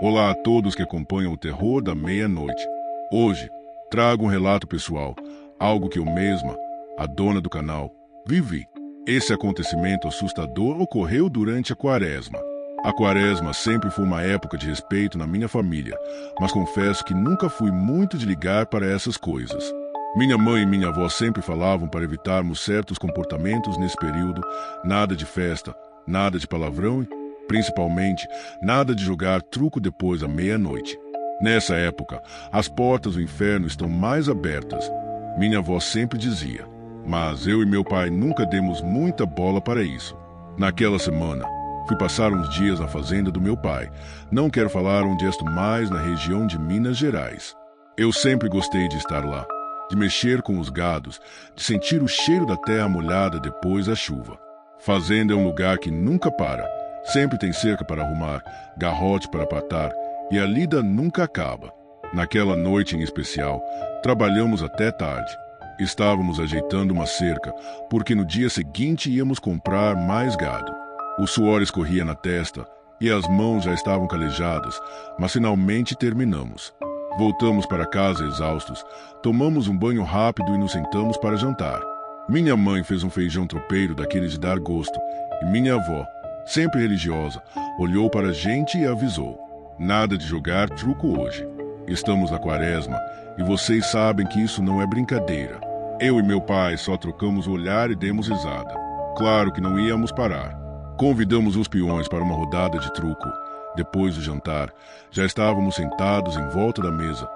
Olá a todos que acompanham o terror da meia-noite. Hoje, trago um relato pessoal, algo que eu mesma, a dona do canal, vivi. Esse acontecimento assustador ocorreu durante a Quaresma. A Quaresma sempre foi uma época de respeito na minha família, mas confesso que nunca fui muito de ligar para essas coisas. Minha mãe e minha avó sempre falavam para evitarmos certos comportamentos nesse período, nada de festa, nada de palavrão e, principalmente, nada de jogar truco depois da meia-noite. Nessa época, as portas do inferno estão mais abertas. Minha avó sempre dizia, mas eu e meu pai nunca demos muita bola para isso. Naquela semana, fui passar uns dias na fazenda do meu pai. Não quero falar onde estou mais, na região de Minas Gerais. Eu sempre gostei de estar lá, de mexer com os gados, de sentir o cheiro da terra molhada depois da chuva. Fazenda é um lugar que nunca para. Sempre tem cerca para arrumar, garrote para patar, e a lida nunca acaba. Naquela noite em especial, trabalhamos até tarde. Estávamos ajeitando uma cerca, porque no dia seguinte íamos comprar mais gado. O suor escorria na testa e as mãos já estavam calejadas, mas finalmente terminamos. Voltamos para casa exaustos, tomamos um banho rápido e nos sentamos para jantar. Minha mãe fez um feijão tropeiro daqueles de dar gosto, e minha avó, sempre religiosa, olhou para a gente e avisou: nada de jogar truco hoje. Estamos na Quaresma e vocês sabem que isso não é brincadeira. Eu e meu pai só trocamos o olhar e demos risada. Claro que não íamos parar. Convidamos os peões para uma rodada de truco. Depois do jantar, já estávamos sentados em volta da mesa,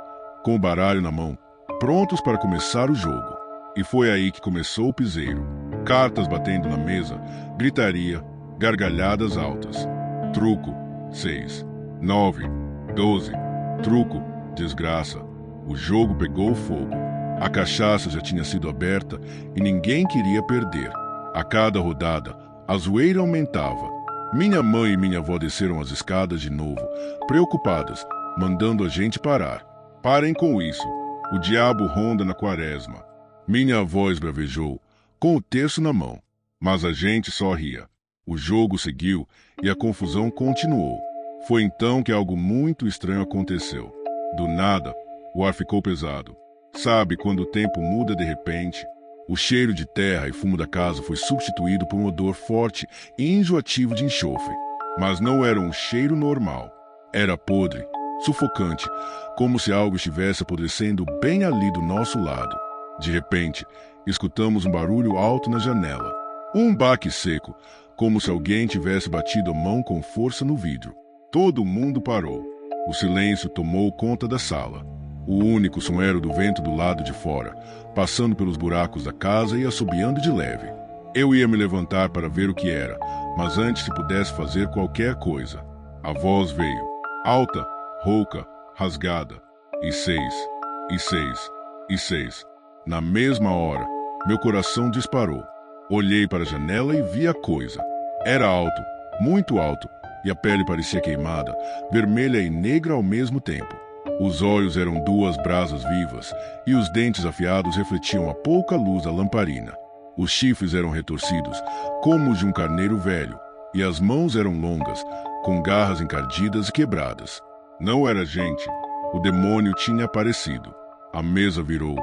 com o baralho na mão, prontos para começar o jogo. E foi aí que começou o piseiro. Cartas batendo na mesa, gritaria, gargalhadas altas. Truco, 6, 9, 12. Truco, desgraça. O jogo pegou fogo. A cachaça já tinha sido aberta e ninguém queria perder. A cada rodada, a zoeira aumentava. Minha mãe e minha avó desceram as escadas de novo, preocupadas, mandando a gente parar. Parem com isso. O diabo ronda na Quaresma. Minha avó esbravejou, com o terço na mão. Mas a gente só ria. O jogo seguiu e a confusão continuou. Foi então que algo muito estranho aconteceu. Do nada, o ar ficou pesado. Sabe quando o tempo muda de repente? O cheiro de terra e fumo da casa foi substituído por um odor forte e enjoativo de enxofre. Mas não era um cheiro normal. Era podre, sufocante, como se algo estivesse apodrecendo bem ali do nosso lado. De repente, escutamos um barulho alto na janela. Um baque seco, como se alguém tivesse batido a mão com força no vidro. Todo mundo parou. O silêncio tomou conta da sala. O único som era o do vento do lado de fora, passando pelos buracos da casa e assobiando de leve. Eu ia me levantar para ver o que era, mas antes se pudesse fazer qualquer coisa. A voz veio, alta, rouca, rasgada. E 6, e 6, e 6. Na mesma hora, meu coração disparou. Olhei para a janela e vi a coisa. Era alto, muito alto, e a pele parecia queimada, vermelha e negra ao mesmo tempo. Os olhos eram duas brasas vivas, e os dentes afiados refletiam a pouca luz da lamparina. Os chifres eram retorcidos, como os de um carneiro velho, e as mãos eram longas, com garras encardidas e quebradas. Não era gente. O demônio tinha aparecido. A mesa virou,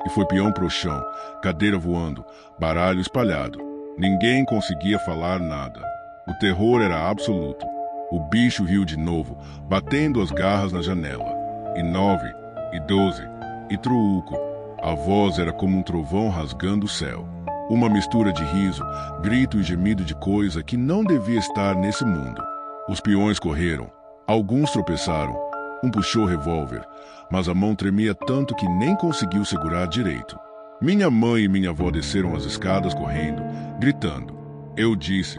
e foi peão pro chão, cadeira voando, baralho espalhado. Ninguém conseguia falar nada. O terror era absoluto. O bicho riu de novo, batendo as garras na janela. E 9, e 12, e truco. A voz era como um trovão rasgando o céu. Uma mistura de riso, grito e gemido de coisa que não devia estar nesse mundo. Os peões correram. Alguns tropeçaram. Um puxou o revólver, mas a mão tremia tanto que nem conseguiu segurar direito. Minha mãe e minha avó desceram as escadas correndo, gritando. Eu disse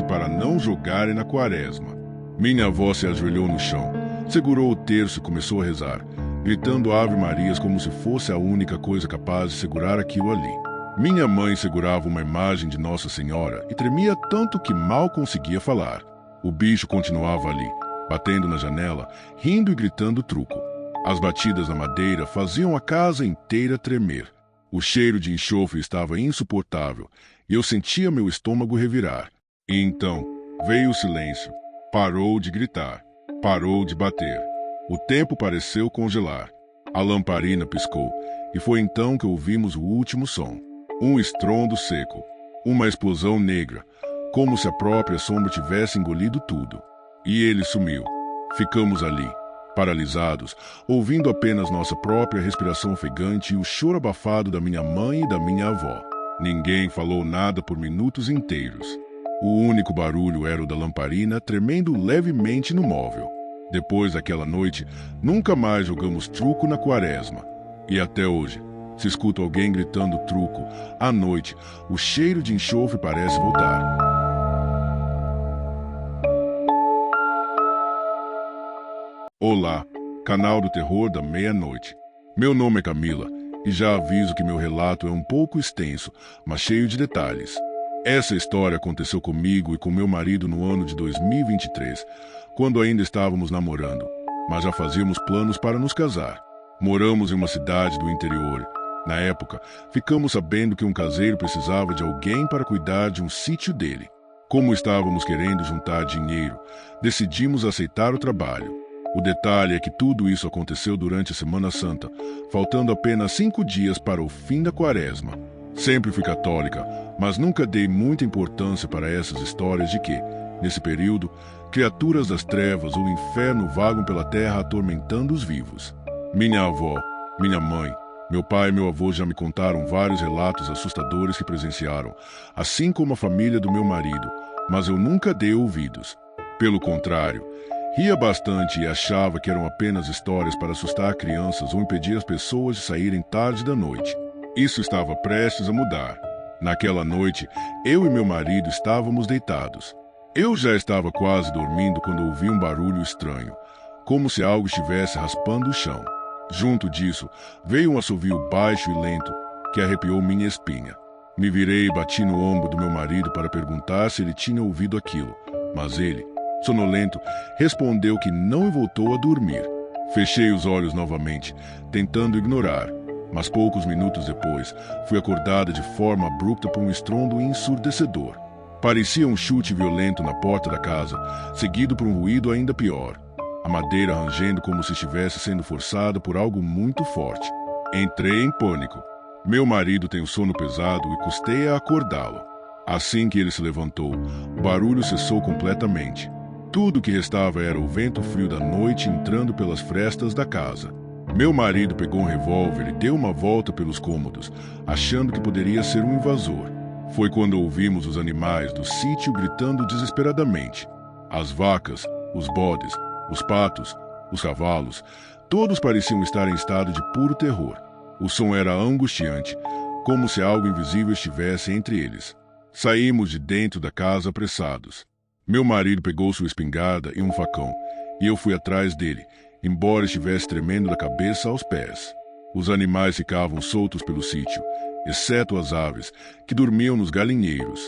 para não jogarem na Quaresma. Minha avó se ajoelhou no chão, segurou o terço e começou a rezar, gritando Ave Marias como se fosse a única coisa capaz de segurar aquilo ali. Minha mãe segurava uma imagem de Nossa Senhora e tremia tanto que mal conseguia falar. O bicho continuava ali, batendo na janela, rindo e gritando truco. As batidas na madeira faziam a casa inteira tremer. O cheiro de enxofre estava insuportável e eu sentia meu estômago revirar. E então veio o silêncio. Parou de gritar. Parou de bater. O tempo pareceu congelar. A lamparina piscou, e foi então que ouvimos o último som. Um estrondo seco. Uma explosão negra, como se a própria sombra tivesse engolido tudo. E ele sumiu. Ficamos ali, paralisados, ouvindo apenas nossa própria respiração ofegante e o choro abafado da minha mãe e da minha avó. Ninguém falou nada por minutos inteiros. O único barulho era o da lamparina tremendo levemente no móvel. Depois daquela noite, nunca mais jogamos truco na quaresma. E até hoje, se escuta alguém gritando truco, à noite, o cheiro de enxofre parece voltar. Olá, canal do terror da meia-noite. Meu nome é Camila e já aviso que meu relato é um pouco extenso, mas cheio de detalhes. Essa história aconteceu comigo e com meu marido no ano de 2023, quando ainda estávamos namorando, mas já fazíamos planos para nos casar. Moramos em uma cidade do interior. Na época, ficamos sabendo que um caseiro precisava de alguém para cuidar de um sítio dele. Como estávamos querendo juntar dinheiro, decidimos aceitar o trabalho. O detalhe é que tudo isso aconteceu durante a Semana Santa, faltando apenas 5 dias para o fim da quaresma. Sempre fui católica, mas nunca dei muita importância para essas histórias de que, nesse período, criaturas das trevas ou o inferno vagam pela terra atormentando os vivos. Minha avó, minha mãe, meu pai e meu avô já me contaram vários relatos assustadores que presenciaram, assim como a família do meu marido, mas eu nunca dei ouvidos. Pelo contrário, ria bastante e achava que eram apenas histórias para assustar crianças ou impedir as pessoas de saírem tarde da noite. Isso estava prestes a mudar. Naquela noite, eu e meu marido estávamos deitados. Eu já estava quase dormindo quando ouvi um barulho estranho, como se algo estivesse raspando o chão. Junto disso, veio um assovio baixo e lento, que arrepiou minha espinha. Me virei e bati no ombro do meu marido para perguntar se ele tinha ouvido aquilo, mas ele, sonolento, respondeu que não e voltou a dormir. Fechei os olhos novamente, tentando ignorar, mas poucos minutos depois, fui acordada de forma abrupta por um estrondo ensurdecedor. Parecia um chute violento na porta da casa, seguido por um ruído ainda pior. A madeira rangendo como se estivesse sendo forçada por algo muito forte. Entrei em pânico. Meu marido tem o sono pesado e custei a acordá-lo. Assim que ele se levantou, o barulho cessou completamente. Tudo o que restava era o vento frio da noite entrando pelas frestas da casa. Meu marido pegou um revólver e deu uma volta pelos cômodos, achando que poderia ser um invasor. Foi quando ouvimos os animais do sítio gritando desesperadamente. As vacas, os bodes, os patos, os cavalos, todos pareciam estar em estado de puro terror. O som era angustiante, como se algo invisível estivesse entre eles. Saímos de dentro da casa apressados. Meu marido pegou sua espingarda e um facão, e eu fui atrás dele, embora estivesse tremendo da cabeça aos pés. Os animais ficavam soltos pelo sítio, exceto as aves, que dormiam nos galinheiros.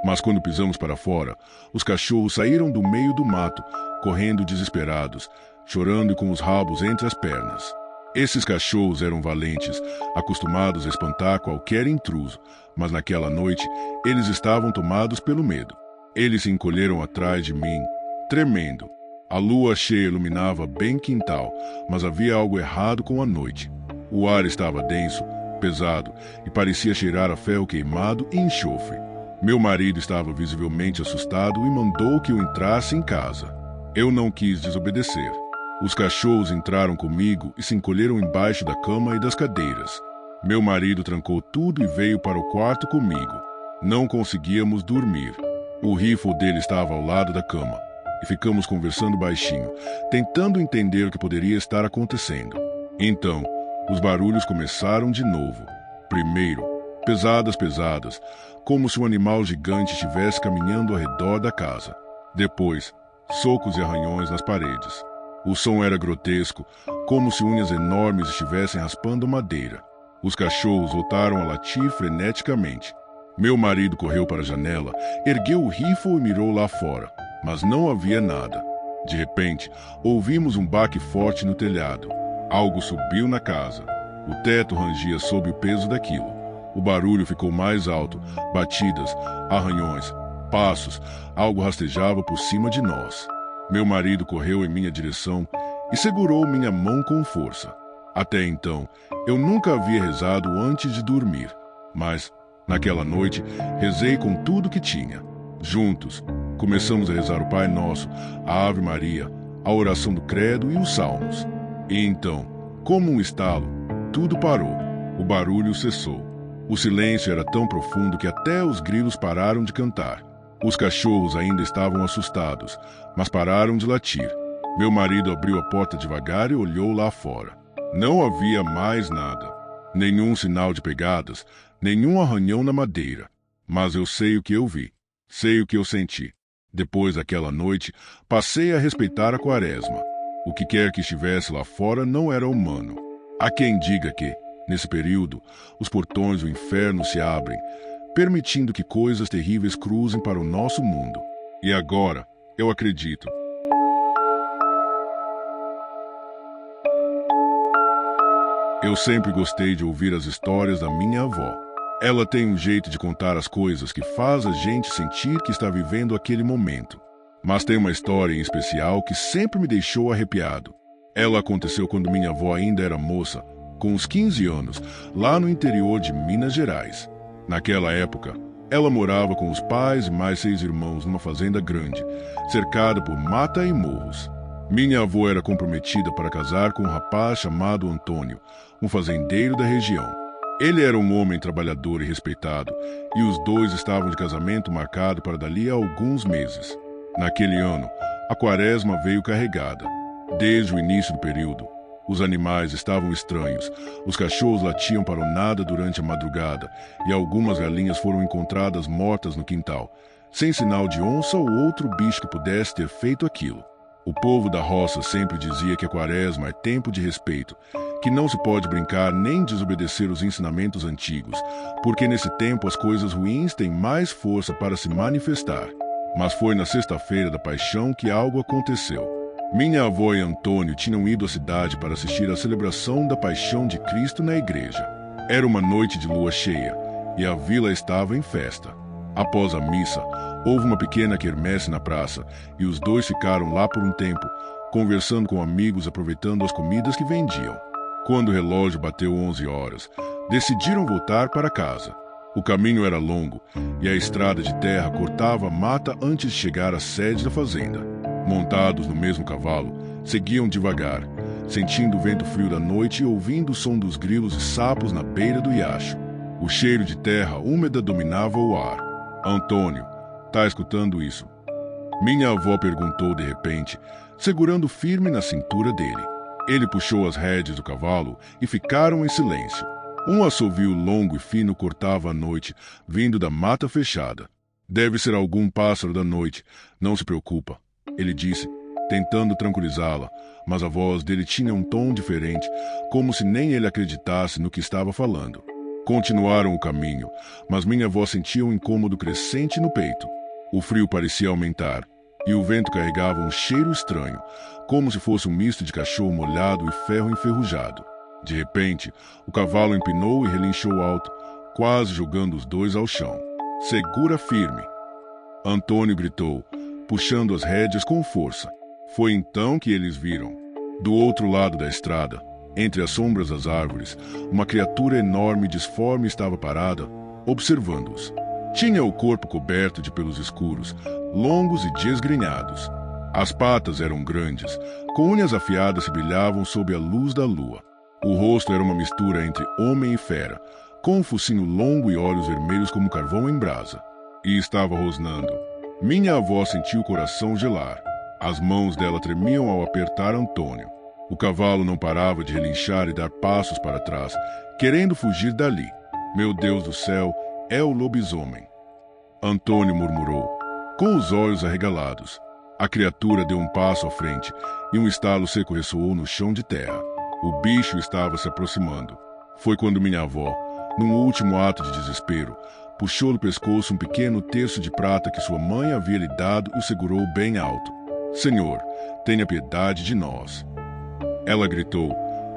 Mas quando pisamos para fora, os cachorros saíram do meio do mato, correndo desesperados, chorando e com os rabos entre as pernas. Esses cachorros eram valentes, acostumados a espantar qualquer intruso, mas naquela noite eles estavam tomados pelo medo. Eles se encolheram atrás de mim, tremendo. A lua cheia iluminava bem quintal, mas havia algo errado com a noite. O ar estava denso, pesado e parecia cheirar a ferro queimado e enxofre. Meu marido estava visivelmente assustado e mandou que eu entrasse em casa. Eu não quis desobedecer. Os cachorros entraram comigo e se encolheram embaixo da cama e das cadeiras. Meu marido trancou tudo e veio para o quarto comigo. Não conseguíamos dormir. O rifle dele estava ao lado da cama e ficamos conversando baixinho, tentando entender o que poderia estar acontecendo. Então, os barulhos começaram de novo. Primeiro, pesadas, como se um animal gigante estivesse caminhando ao redor da casa. Depois, socos e arranhões nas paredes. O som era grotesco, como se unhas enormes estivessem raspando madeira. Os cachorros voltaram a latir freneticamente. Meu marido correu para a janela, ergueu o rifle e mirou lá fora, mas não havia nada. De repente, ouvimos um baque forte no telhado. Algo subiu na casa. O teto rangia sob o peso daquilo. O barulho ficou mais alto, batidas, arranhões, passos, algo rastejava por cima de nós. Meu marido correu em minha direção e segurou minha mão com força. Até então, eu nunca havia rezado antes de dormir, mas, naquela noite, rezei com tudo que tinha. Juntos, começamos a rezar o Pai Nosso, a Ave Maria, a oração do Credo e os Salmos. E então, como um estalo, tudo parou. O barulho cessou. O silêncio era tão profundo que até os grilos pararam de cantar. Os cachorros ainda estavam assustados, mas pararam de latir. Meu marido abriu a porta devagar e olhou lá fora. Não havia mais nada. Nenhum sinal de pegadas, nenhum arranhão na madeira. Mas eu sei o que eu vi. Sei o que eu senti. Depois daquela noite, passei a respeitar a Quaresma. O que quer que estivesse lá fora não era humano. Há quem diga que, nesse período, os portões do inferno se abrem, permitindo que coisas terríveis cruzem para o nosso mundo. E agora, eu acredito. Eu sempre gostei de ouvir as histórias da minha avó. Ela tem um jeito de contar as coisas que faz a gente sentir que está vivendo aquele momento. Mas tem uma história em especial que sempre me deixou arrepiado. Ela aconteceu quando minha avó ainda era moça, com uns 15 anos, lá no interior de Minas Gerais. Naquela época, ela morava com os pais e mais 6 irmãos numa fazenda grande, cercada por mata e morros. Minha avó era comprometida para casar com um rapaz chamado Antônio, um fazendeiro da região. Ele era um homem trabalhador e respeitado, e os dois estavam de casamento marcado para dali a alguns meses. Naquele ano, a Quaresma veio carregada. Desde o início do período, os animais estavam estranhos, os cachorros latiam para o nada durante a madrugada e algumas galinhas foram encontradas mortas no quintal, sem sinal de onça ou outro bicho que pudesse ter feito aquilo. O povo da roça sempre dizia que a Quaresma é tempo de respeito, que não se pode brincar nem desobedecer os ensinamentos antigos, porque nesse tempo as coisas ruins têm mais força para se manifestar. Mas foi na sexta-feira da Paixão que algo aconteceu. Minha avó e Antônio tinham ido à cidade para assistir à celebração da Paixão de Cristo na igreja. Era uma noite de lua cheia e a vila estava em festa. Após a missa, houve uma pequena quermesse na praça e os dois ficaram lá por um tempo, conversando com amigos, aproveitando as comidas que vendiam. Quando o relógio bateu 11 horas, decidiram voltar para casa. O caminho era longo e a estrada de terra cortava a mata antes de chegar à sede da fazenda. Montados no mesmo cavalo, seguiam devagar, sentindo o vento frio da noite e ouvindo o som dos grilos e sapos na beira do riacho. O cheiro de terra úmida dominava o ar. Antônio, tá escutando isso? Minha avó perguntou de repente, segurando firme na cintura dele. Ele puxou as rédeas do cavalo e ficaram em silêncio. Um assovio longo e fino cortava a noite, vindo da mata fechada. Deve ser algum pássaro da noite, não se preocupa, ele disse, tentando tranquilizá-la, mas a voz dele tinha um tom diferente, como se nem ele acreditasse no que estava falando. Continuaram o caminho, mas minha avó sentia um incômodo crescente no peito. O frio parecia aumentar, e o vento carregava um cheiro estranho, como se fosse um misto de cachorro molhado e ferro enferrujado. De repente, o cavalo empinou e relinchou alto, quase jogando os dois ao chão. "Segura firme!" Antônio gritou, puxando as rédeas com força. Foi então que eles viram. Do outro lado da estrada, entre as sombras das árvores, uma criatura enorme e disforme estava parada, observando-os. Tinha o corpo coberto de pelos escuros, longos e desgrenhados. As patas eram grandes, com unhas afiadas que brilhavam sob a luz da lua. O rosto era uma mistura entre homem e fera, com um focinho longo e olhos vermelhos como carvão em brasa. E estava rosnando. Minha avó sentiu o coração gelar. As mãos dela tremiam ao apertar Antônio. O cavalo não parava de relinchar e dar passos para trás, querendo fugir dali. "Meu Deus do céu, é o lobisomem!" Antônio murmurou, com os olhos arregalados. A criatura deu um passo à frente e um estalo seco ressoou no chão de terra. O bicho estava se aproximando. Foi quando minha avó, num último ato de desespero, puxou do pescoço um pequeno terço de prata que sua mãe havia lhe dado e o segurou bem alto. "Senhor, tenha piedade de nós." Ela gritou,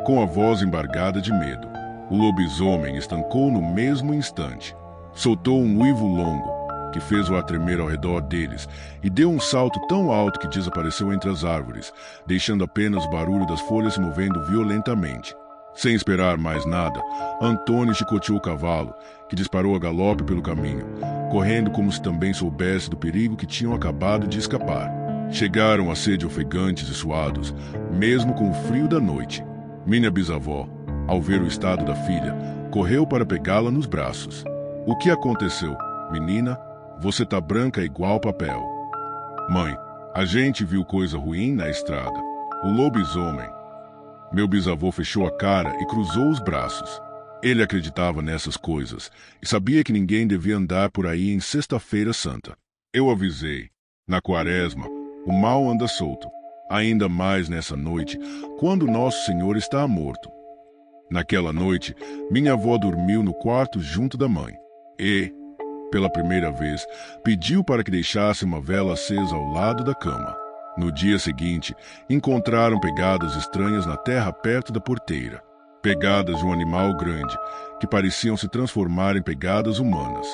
com a voz embargada de medo. O lobisomem estancou no mesmo instante. Soltou um uivo longo, que fez-o a tremer ao redor deles, e deu um salto tão alto que desapareceu entre as árvores, deixando apenas o barulho das folhas se movendo violentamente. Sem esperar mais nada, Antônio chicoteou o cavalo, que disparou a galope pelo caminho, correndo como se também soubesse do perigo que tinham acabado de escapar. Chegaram à sede ofegantes e suados, mesmo com o frio da noite. Minha bisavó, ao ver o estado da filha, correu para pegá-la nos braços. "O que aconteceu, menina? Você tá branca igual papel." "Mãe, a gente viu coisa ruim na estrada. O lobisomem." Meu bisavô fechou a cara e cruzou os braços. Ele acreditava nessas coisas e sabia que ninguém devia andar por aí em Sexta-feira Santa. Eu avisei. Na Quaresma, o mal anda solto, ainda mais nessa noite, quando Nosso Senhor está morto. Naquela noite, minha avó dormiu no quarto junto da mãe e, pela primeira vez, pediu para que deixasse uma vela acesa ao lado da cama. No dia seguinte, encontraram pegadas estranhas na terra perto da porteira. Pegadas de um animal grande, que pareciam se transformar em pegadas humanas.